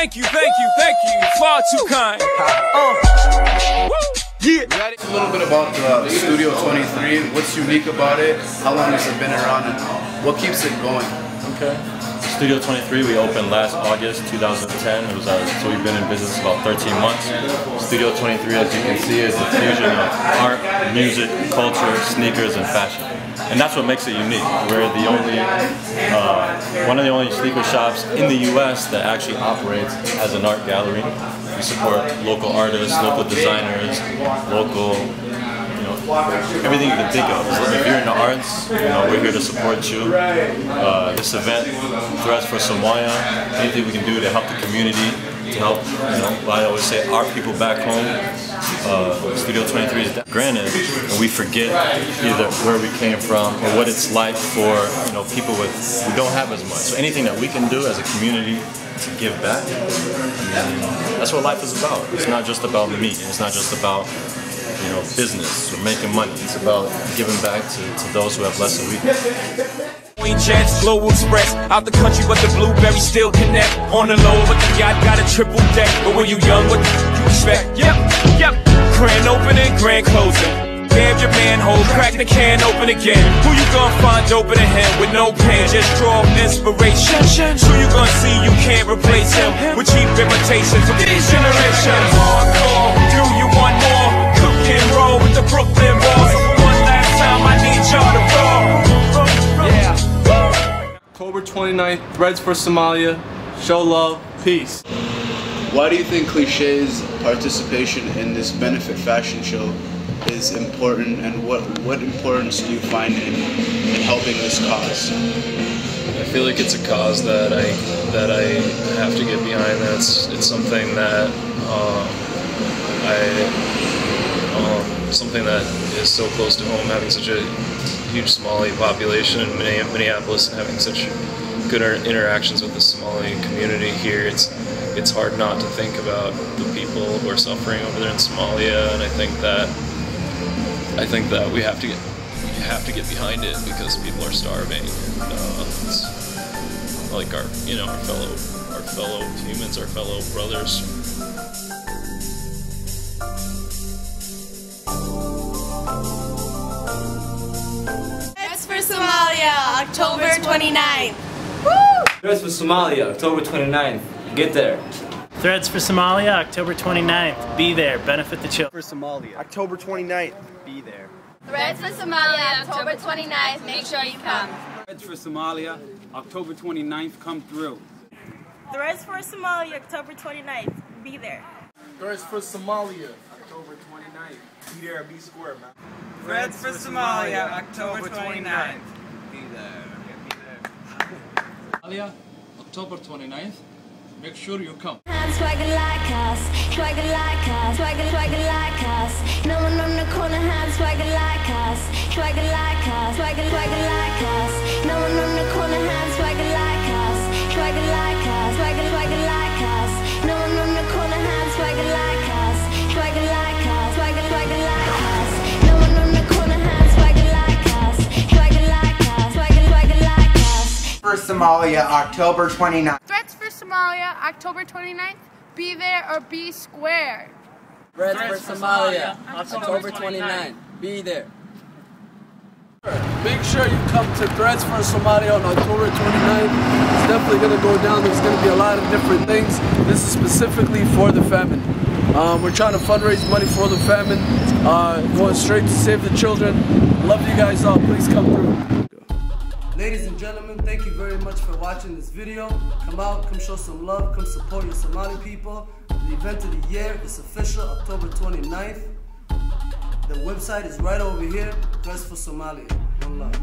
Thank you, far too kind. Yeah. A little bit about Studio 23. What's unique about it? How long has it been around, and what keeps it going? Okay. Studio 23, we opened last August 2010. It was so we've been in business about 13 months. Studio 23, as you can see, is a fusion of art, music, culture, sneakers, and fashion. And that's what makes it unique. We're the only, one of the only sneaker shops in the U.S. that actually operates as an art gallery. We support local artists, local designers, local, everything you can think of. If you're in the arts, we're here to support you. This event, Threads for Somalia, anything we can do to help the community, to help, I always say, our people back home. Studio 23 is that. Granted, we forget either where we came from or what it's like for people who don't have as much. So anything that we can do as a community to give back, that's what life is about. It's not just about me. It's not just about business or making money. It's about giving back to those who have less than we do. Jets, Global Express, out the country, but the blueberries still connect. On the low, but the yacht got a triple deck. But when you young, what you expect? Yep. Grand opening, grand closing. Grab your manhole, crack the can open again. Who you gonna find open a him with no pen? Just draw inspiration. Who you gonna see you can't replace him with cheap imitations of these generations. Hardcore, do you want more? Cook and roll with the Brooklyn Balls. So for one last time, I need y'all to roll. October 29th, Threads for Somalia. Show love, peace. Why do you think Cliché's participation in this benefit fashion show is important, and what importance do you find in helping this cause? I feel like it's a cause that I have to get behind. It's something that something that is so close to home, having such a huge Somali population in Minneapolis and having such good interactions with the Somali community here. It's hard not to think about the people who are suffering over there in Somalia, and I think that we have to get behind it because people are starving. It's like our fellow humans, our fellow brothers. Threads for Somalia, October 29th. Woo! Threads for Somalia, October 29th. Get there. Threads for Somalia, October 29th. Be there. Benefit the children. For Somalia, October 29th. Be there. Threads for Somalia, October 29th. Make sure you come. Threads for Somalia, October 29th. Come through. Threads for Somalia, October 29th. Be there. Threads for Somalia, October 29th. Be there, be square, man. Threads for Somalia, October 29th. Be there. Somalia, October 29th. Make sure you come. Swagger like us, swagger like us, swagger like us. No one on the corner has swagger like us, swagger like us, swagger like us. No one on the corner has swagger like us, swagger like us, swagger like us. No one on the corner has swagger like us, swagger like us, swagger like us. No one on the corner has swagger like us, swagger like us, swagger like us. For Somalia, October 29th. Threads for Somalia, October 29th. Be there or be square. Threads for Somalia, October 29th. Be there. Make sure you come to Threads for Somalia on October 29th. It's definitely going to go down. There's going to be a lot of different things. This is specifically for the famine. We're trying to fundraise money for the famine, going straight to save the children. Love you guys all. Please come through. Ladies and gentlemen, thank you very much for watching this video. Come out, come show some love, come support your Somali people. The event of the year is official, October 29th. The website is right over here, Threads for Somalia. One love.